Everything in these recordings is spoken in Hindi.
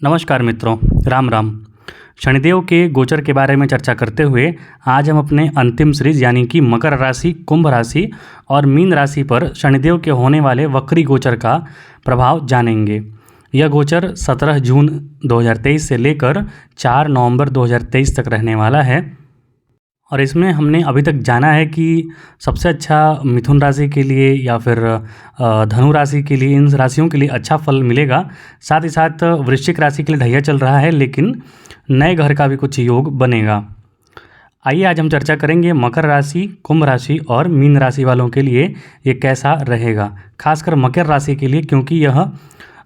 नमस्कार मित्रों, राम राम। शनिदेव के गोचर के बारे में चर्चा करते हुए आज हम अपने अंतिम सीरीज यानी कि मकर राशि, कुंभ राशि और मीन राशि पर शनिदेव के होने वाले वक्री गोचर का प्रभाव जानेंगे। यह गोचर 17 जून 2023 से लेकर 4 नवंबर 2023 तक रहने वाला है और इसमें हमने अभी तक जाना है कि सबसे अच्छा मिथुन राशि के लिए या फिर धनु राशि के लिए, इन राशियों के लिए अच्छा फल मिलेगा। साथ ही साथ वृश्चिक राशि के लिए ढैया चल रहा है, लेकिन नए घर का भी कुछ योग बनेगा। आइए आज हम चर्चा करेंगे मकर राशि, कुंभ राशि और मीन राशि वालों के लिए ये कैसा रहेगा। खासकर मकर राशि के लिए, क्योंकि यह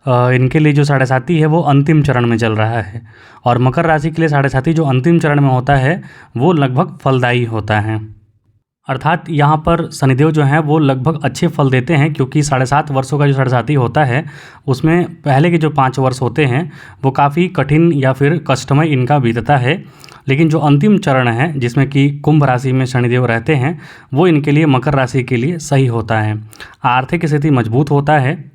इनके लिए जो साढ़े साती है वो अंतिम चरण में चल रहा है और मकर राशि के लिए साढ़े साती जो अंतिम चरण में होता है वो लगभग फलदायी होता है। अर्थात यहाँ पर शनिदेव जो हैं वो लगभग अच्छे फल देते हैं, क्योंकि 7.5 वर्षों का जो साढ़े साती होता है उसमें पहले के जो 5 वर्ष होते हैं वो काफ़ी कठिन या फिर कष्टमय इनका बीतता है। लेकिन जो अंतिम चरण है जिसमें कि कुंभ राशि में शनिदेव रहते हैं वो इनके लिए, मकर राशि के लिए सही होता है। आर्थिक स्थिति मजबूत होता है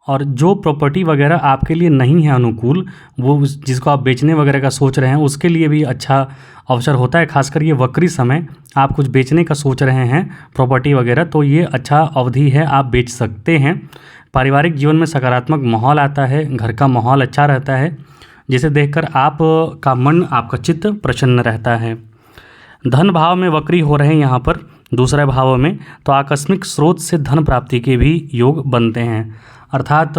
और जो प्रॉपर्टी वगैरह आपके लिए नहीं है अनुकूल, वो जिसको आप बेचने वगैरह का सोच रहे हैं उसके लिए भी अच्छा अवसर होता है। खासकर ये वक्री समय आप कुछ बेचने का सोच रहे हैं प्रॉपर्टी वगैरह, तो ये अच्छा अवधि है, आप बेच सकते हैं। पारिवारिक जीवन में सकारात्मक माहौल आता है, घर का माहौल अच्छा रहता है, जिसे देखकर आपका मन, आपका चित्त प्रसन्न रहता है। धन भाव में वक्री हो रहे हैं यहाँ पर दूसरे भाव में, तो आकस्मिक स्रोत से धन प्राप्ति के भी योग बनते हैं। अर्थात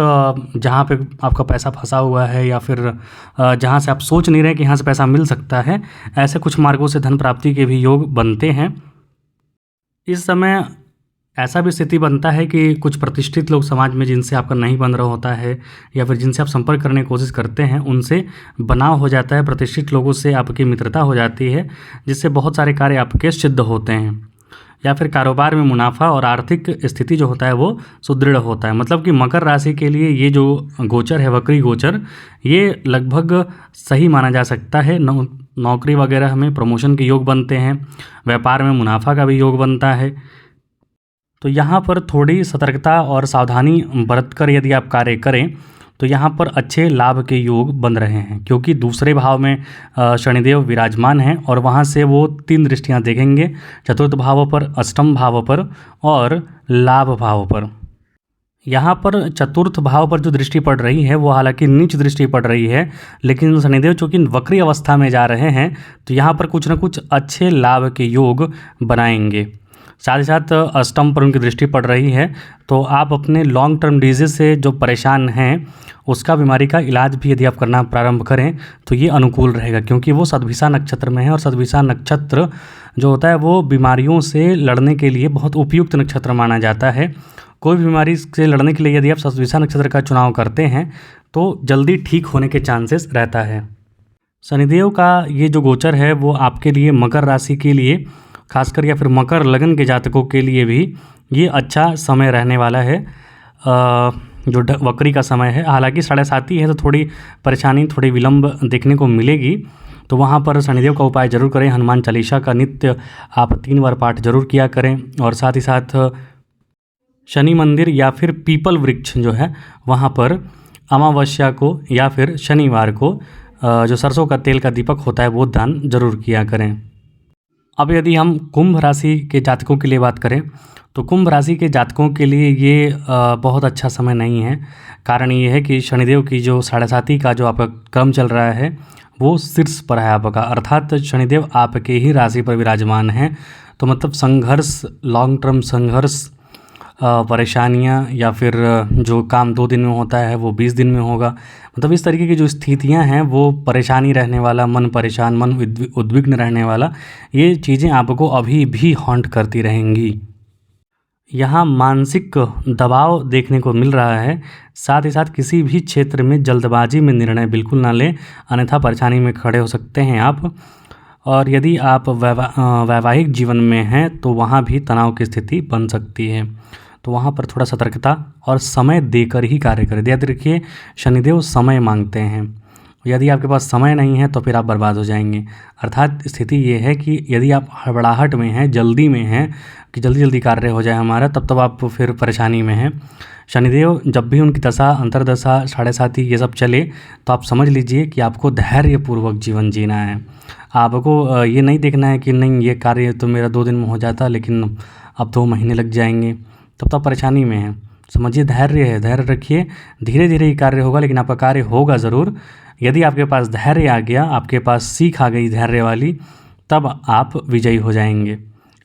जहाँ पे आपका पैसा फंसा हुआ है या फिर जहाँ से आप सोच नहीं रहे कि यहाँ से पैसा मिल सकता है, ऐसे कुछ मार्गों से धन प्राप्ति के भी योग बनते हैं। इस समय ऐसा भी स्थिति बनता है कि कुछ प्रतिष्ठित लोग समाज में जिनसे आपका नहीं बन रहा होता है या फिर जिनसे आप संपर्क करने की कोशिश करते हैं उनसे बनाव हो जाता है, प्रतिष्ठित लोगों से आपकी मित्रता हो जाती है, जिससे बहुत सारे कार्य आपके सिद्ध होते हैं। या फिर कारोबार में मुनाफा और आर्थिक स्थिति जो होता है वो सुदृढ़ होता है। मतलब कि मकर राशि के लिए ये जो गोचर है, वक्री गोचर, ये लगभग सही माना जा सकता है। नौकरी वगैरह में प्रमोशन के योग बनते हैं, व्यापार में मुनाफा का भी योग बनता है। तो यहाँ पर थोड़ी सतर्कता और सावधानी बरतकर यदि आप कार्य करें तो यहाँ पर अच्छे लाभ के योग बन रहे हैं, क्योंकि दूसरे भाव में शनिदेव विराजमान हैं और वहाँ से वो 3 दृष्टियाँ देखेंगे, चतुर्थ भाव पर, अष्टम भाव पर और लाभ भाव पर। यहाँ पर चतुर्थ भाव पर जो दृष्टि पड़ रही है वो हालांकि नीच दृष्टि पड़ रही है, लेकिन शनिदेव चूँकि वक्री अवस्था में जा रहे हैं तो यहाँ पर कुछ न कुछ अच्छे लाभ के योग बनाएंगे। साथ ही साथ अष्टम पर उनकी दृष्टि पड़ रही है, तो आप अपने लॉन्ग टर्म डिजीज़ से जो परेशान हैं उसका बीमारी का इलाज भी यदि आप करना प्रारंभ करें तो ये अनुकूल रहेगा, क्योंकि वो सद्भिषा नक्षत्र में है और सद्भिषा नक्षत्र जो होता है वो बीमारियों से लड़ने के लिए बहुत उपयुक्त नक्षत्र माना जाता है। कोई बीमारी से लड़ने के लिए यदि आप सद्भिषा नक्षत्र का चुनाव करते हैं तो जल्दी ठीक होने के चांसेस रहता है। शनिदेव का ये जो गोचर है वो आपके लिए, मकर राशि के लिए खासकर या फिर मकर लगन के जातकों के लिए भी ये अच्छा समय रहने वाला है, जो वक्री का समय है। हालांकि साढ़े साती है तो थोड़ी परेशानी, थोड़ी विलंब देखने को मिलेगी, तो वहाँ पर शनिदेव का उपाय जरूर करें। हनुमान चालीसा का नित्य आप 3 बार पाठ जरूर किया करें और साथ ही साथ शनि मंदिर या फिर पीपल वृक्ष जो है वहाँ पर अमावस्या को या फिर शनिवार को जो सरसों का तेल का दीपक होता है वो दान जरूर किया करें। अब यदि हम कुंभ राशि के जातकों के लिए बात करें तो कुंभ राशि के जातकों के लिए ये बहुत अच्छा समय नहीं है। कारण ये है कि शनिदेव की जो साढ़े साती का जो आपका क्रम चल रहा है वो शीर्ष पर है आपका, अर्थात शनिदेव आपके ही राशि पर विराजमान हैं। तो मतलब संघर्ष, लॉन्ग टर्म संघर्ष, परेशानियां या फिर जो काम 2 दिन में होता है वो 20 दिन में होगा। मतलब इस तरीके की जो स्थितियां हैं वो परेशानी रहने वाला, मन परेशान, मन उद्विग्न रहने वाला, ये चीज़ें आपको अभी भी हॉन्ट करती रहेंगी। यहाँ मानसिक दबाव देखने को मिल रहा है। साथ ही साथ किसी भी क्षेत्र में जल्दबाजी में निर्णय बिल्कुल ना लें, अन्यथा परेशानी में खड़े हो सकते हैं आप। और यदि आप वैवाहिक जीवन में हैं तो वहाँ भी तनाव की स्थिति बन सकती है, तो वहाँ पर थोड़ा सतर्कता और समय देकर ही कार्य करें। याद रखिए शनिदेव समय मांगते हैं, यदि आपके पास समय नहीं है तो फिर आप बर्बाद हो जाएंगे। अर्थात स्थिति ये है कि यदि आप हड़बड़ाहट में हैं, जल्दी में हैं कि जल्दी जल्दी कार्य हो जाए हमारा, तब आप फिर परेशानी में हैं। शनिदेव जब भी उनकी दशा, अंतर्दशा, साढ़े साथी ये सब चले तो आप समझ लीजिए कि आपको धैर्यपूर्वक जीवन जीना है। आपको ये नहीं देखना है कि नहीं ये कार्य तो मेरा 2 दिन में हो जाता, लेकिन अब 2 महीने लग जाएंगे, तब तो आप परेशानी में हैं। समझिए धैर्य है, धैर्य रखिए, धीरे धीरे ही कार्य होगा, लेकिन आपका कार्य होगा ज़रूर। यदि आपके पास धैर्य आ गया, आपके पास सीख आ गई धैर्य वाली, तब आप विजयी हो जाएंगे।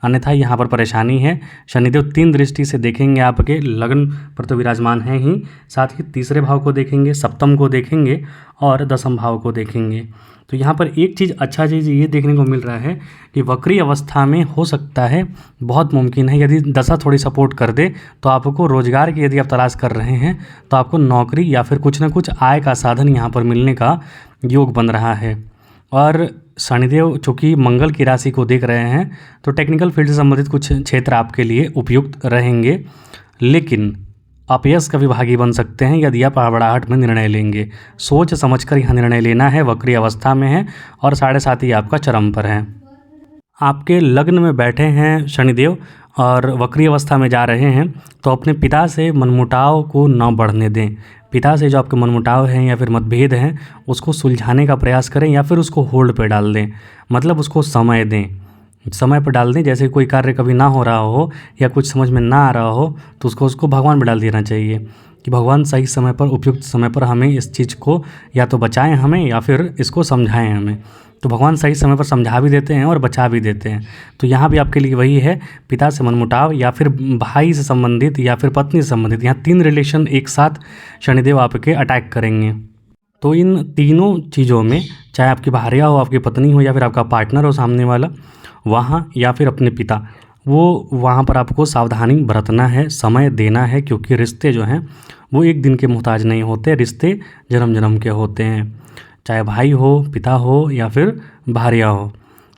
अन्यथा यहाँ पर परेशानी है। शनिदेव 3 दृष्टि से देखेंगे, आपके लग्न पर तो विराजमान हैं ही, साथ ही तीसरे भाव को देखेंगे, सप्तम को देखेंगे और दसम भाव को देखेंगे। तो यहाँ पर एक चीज़, अच्छा चीज़ ये देखने को मिल रहा है कि वक्री अवस्था में हो सकता है, बहुत मुमकिन है, यदि दशा थोड़ी सपोर्ट कर दे तो आपको रोजगार की, यदि आप तलाश कर रहे हैं तो आपको नौकरी या फिर कुछ ना कुछ आय का साधन यहाँ पर मिलने का योग बन रहा है। और शनिदेव चूँकि मंगल की राशि को देख रहे हैं तो टेक्निकल फील्ड से संबंधित कुछ क्षेत्र आपके लिए उपयुक्त रहेंगे, लेकिन अपयश का भी भागी बन सकते हैं यदि आप हड़बड़ाहट में निर्णय लेंगे। सोच समझकर यहाँ निर्णय लेना है। वक्री अवस्था में है और साढ़े साथी आपका चरम पर है। आपके लग्न में बैठे हैं शनिदेव और वक्री अवस्था में जा रहे हैं, तो अपने पिता से मनमुटाव को न बढ़ने दें। पिता से जो आपके मनमुटाव हैं या फिर मतभेद हैं उसको सुलझाने का प्रयास करें या फिर उसको होल्ड पे डाल दें, मतलब उसको समय दें, समय पर डाल दें। जैसे कोई कार्य कभी ना हो रहा हो या कुछ समझ में ना आ रहा हो तो उसको भगवान में डाल देना चाहिए कि भगवान सही समय पर, उपयुक्त समय पर हमें इस चीज़ को या तो बचाएं हमें या फिर इसको समझाएं हमें। तो भगवान सही समय पर समझा भी देते हैं और बचा भी देते हैं। तो यहाँ भी आपके लिए वही है, पिता से मनमुटाव या फिर भाई से संबंधित या फिर पत्नी से संबंधित, यहाँ 3 रिलेशन एक साथ शनिदेव आपके अटैक करेंगे। तो इन तीनों चीज़ों में, चाहे आपकी भार्या हो, आपकी पत्नी हो या फिर आपका पार्टनर हो सामने वाला, वहाँ या फिर अपने पिता, वो वहाँ पर आपको सावधानी बरतना है, समय देना है, क्योंकि रिश्ते जो हैं वो एक दिन के मोहताज नहीं होते, रिश्ते जन्म जन्म के होते हैं। चाहे भाई हो, पिता हो या फिर भार्या हो,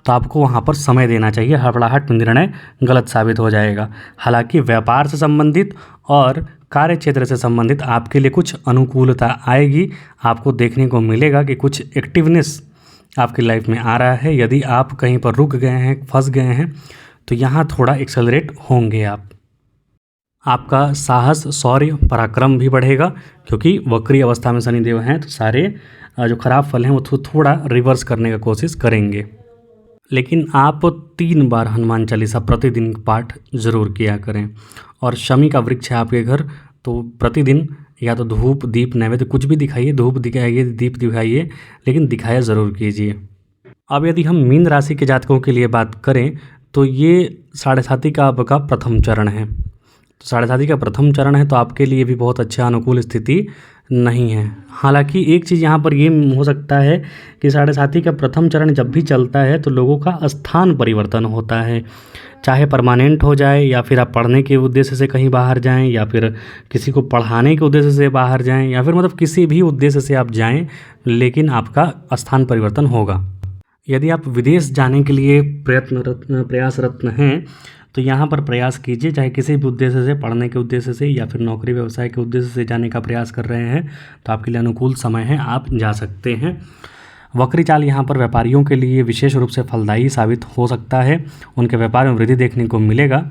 तो आपको वहाँ पर समय देना चाहिए। हड़बड़ाहट में निर्णय गलत साबित हो जाएगा। हालांकि व्यापार से संबंधित और कार्य क्षेत्र से संबंधित आपके लिए कुछ अनुकूलता आएगी। आपको देखने को मिलेगा कि कुछ एक्टिवनेस आपकी लाइफ में आ रहा है। यदि आप कहीं पर रुक गए हैं, फंस गए हैं, तो यहाँ थोड़ा एक्सेलरेट होंगे आप। आपका साहस, शौर्य, पराक्रम भी बढ़ेगा, क्योंकि वक्री अवस्था में शनिदेव हैं तो सारे जो खराब फल हैं वो थोड़ा रिवर्स करने का कोशिश करेंगे। लेकिन आप 3 बार हनुमान चालीसा प्रतिदिन पाठ ज़रूर किया करें। और शमी का वृक्ष है आपके घर, तो प्रतिदिन या तो धूप, दीप, नैवेद्य कुछ भी दिखाइए, धूप दिखाइए, दीप दिखाइए, लेकिन दिखाया ज़रूर कीजिए। अब यदि हम मीन राशि के जातकों के लिए बात करें तो ये साढ़े साथी का आपका प्रथम चरण है। तो साढ़े साथी का प्रथम चरण है तो आपके लिए भी बहुत अच्छा अनुकूल स्थिति नहीं है। हालांकि एक चीज़ यहाँ पर ये हो सकता है कि साढ़े साथी का प्रथम चरण जब भी चलता है तो लोगों का स्थान परिवर्तन होता है, चाहे परमानेंट हो जाए या फिर आप पढ़ने के उद्देश्य से कहीं बाहर जाएं या फिर किसी को पढ़ाने के उद्देश्य से बाहर जाएं या फिर मतलब किसी भी उद्देश्य से आप जाएं, लेकिन आपका स्थान परिवर्तन होगा। यदि आप विदेश जाने के लिए प्रयासरत हैं तो यहाँ पर प्रयास कीजिए, चाहे किसी भी उद्देश्य से, पढ़ने के उद्देश्य से या फिर नौकरी व्यवसाय के उद्देश्य से जाने का प्रयास कर रहे हैं तो आपके लिए अनुकूल समय है, आप जा सकते हैं। वक्री चाल यहाँ पर व्यापारियों के लिए विशेष रूप से फलदायी साबित हो सकता है, उनके व्यापार में वृद्धि देखने को मिलेगा।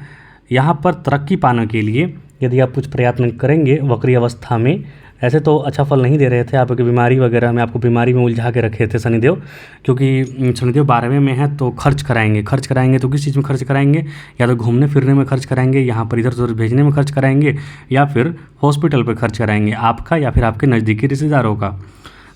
यहाँ पर तरक्की पाने के लिए यदि आप कुछ प्रयत्न करेंगे वक्री अवस्था में, ऐसे तो अच्छा फल नहीं दे रहे थे, आपकी बीमारी वगैरह में, आपको बीमारी में उलझा के रखे थे शनिदेव, क्योंकि शनिदेव 12वें में है तो खर्च कराएंगे तो किस चीज़ में खर्च कराएंगे, या तो घूमने फिरने में खर्च कराएंगे, यहाँ पर इधर उधर भेजने में खर्च कराएंगे, या फिर हॉस्पिटल पर खर्च कराएंगे आपका या फिर आपके नज़दीकी रिश्तेदारों का।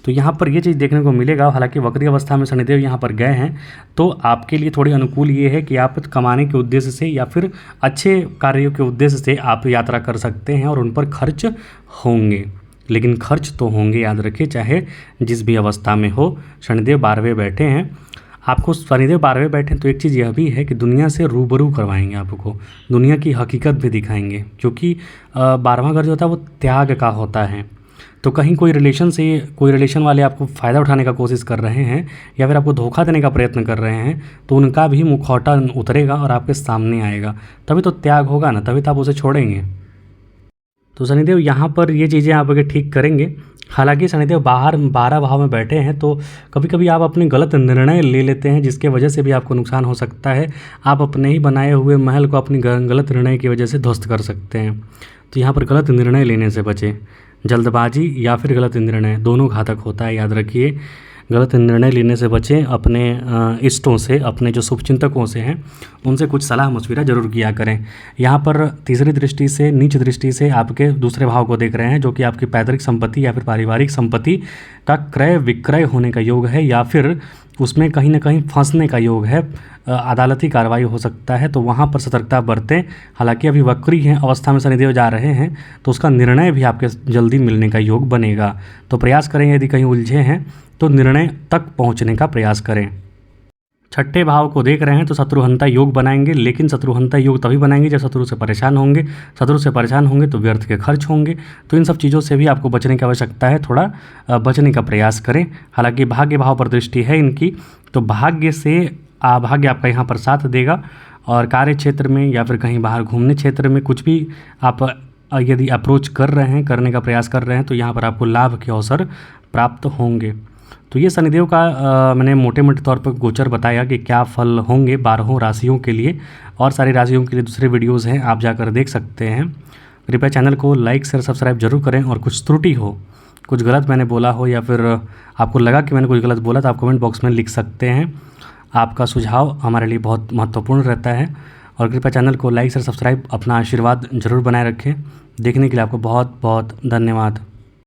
तो यहाँ पर ये चीज़ देखने को मिलेगा। हालांकि वक्री अवस्था में शनिदेव यहाँ पर गए हैं तो आपके लिए थोड़ी अनुकूल ये है कि आप कमाने के उद्देश्य से या फिर अच्छे कार्यों के उद्देश्य से आप यात्रा कर सकते हैं और उन पर खर्च होंगे, लेकिन खर्च तो होंगे, याद रखिए, चाहे जिस भी अवस्था में हो। शनिदेव 12वें बैठे हैं, आपको शनिदेव 12वें बैठे तो एक चीज़ यह भी है कि दुनिया से रूबरू करवाएंगे, आपको दुनिया की हकीकत भी दिखाएंगे, क्योंकि 12वां घर जो होता है वो त्याग का होता है। तो कहीं कोई रिलेशन वाले आपको फ़ायदा उठाने का कोशिश कर रहे हैं या फिर आपको धोखा देने का प्रयत्न कर रहे हैं तो उनका भी मुखौटा उतरेगा और आपके सामने आएगा, तभी तो त्याग होगा ना, तभी तो आप उसे छोड़ेंगे। तो शनिदेव यहाँ पर ये चीज़ें आप अगर ठीक करेंगे, हालांकि शनिदेव बाहर 12 भाव में बैठे हैं, तो कभी कभी आप अपने गलत निर्णय ले लेते हैं, जिसके वजह से भी आपको नुकसान हो सकता है। आप अपने ही बनाए हुए महल को अपनी गलत निर्णय की वजह से ध्वस्त कर सकते हैं। तो यहाँ पर गलत निर्णय लेने से बचें। जल्दबाजी या फिर गलत निर्णय दोनों घातक होता है, याद रखिए। गलत निर्णय लेने से बचें। अपने इष्टों से, अपने जो शुभचिंतकों से हैं, उनसे कुछ सलाह मशविरा ज़रूर किया करें। यहाँ पर तीसरी दृष्टि से, नीच दृष्टि से आपके दूसरे भाव को देख रहे हैं, जो कि आपकी पैतृक संपत्ति या फिर पारिवारिक संपत्ति का क्रय विक्रय होने का योग है, या फिर उसमें कहीं ना कहीं फंसने का योग है। अदालती कार्रवाई हो सकता है, तो वहाँ पर सतर्कता बरतें। हालांकि अभी वक्री हैं अवस्था में शनिदेव जा रहे हैं, तो उसका निर्णय भी आपके जल्दी मिलने का योग बनेगा। तो प्रयास करें, यदि कहीं उलझे हैं तो निर्णय तक पहुंचने का प्रयास करें। छठे भाव को देख रहे हैं तो शत्रुहंता योग बनाएंगे, लेकिन शत्रुहंता योग तभी बनाएंगे जब शत्रु से परेशान होंगे। शत्रु से परेशान होंगे तो व्यर्थ के खर्च होंगे। तो इन सब चीज़ों से भी आपको बचने की आवश्यकता है, थोड़ा बचने का प्रयास करें। हालांकि भाग्य भाव पर दृष्टि है इनकी, तो भाग्य से भाग्य आपका यहाँ पर साथ देगा। और कार्य क्षेत्र में या फिर कहीं बाहर घूमने क्षेत्र में कुछ भी आप यदि अप्रोच कर रहे हैं, करने का प्रयास कर रहे हैं, तो यहाँ पर आपको लाभ के अवसर प्राप्त होंगे। तो ये शनिदेव का मैंने मोटे मोटे तौर पर गोचर बताया कि क्या फल होंगे 12 राशियों के लिए। और सारी राशियों के लिए दूसरे वीडियोज़ हैं, आप जाकर देख सकते हैं। कृपया चैनल को लाइक शेयर सब्सक्राइब जरूर करें। और कुछ त्रुटि हो, कुछ गलत मैंने बोला हो, या फिर आपको लगा कि मैंने कुछ गलत बोला, तो आप कमेंट बॉक्स में लिख सकते हैं। आपका सुझाव हमारे लिए बहुत महत्वपूर्ण रहता है। और कृपया चैनल को लाइक शेयर सब्सक्राइब, अपना आशीर्वाद जरूर बनाए रखें। देखने के लिए आपको बहुत बहुत धन्यवाद।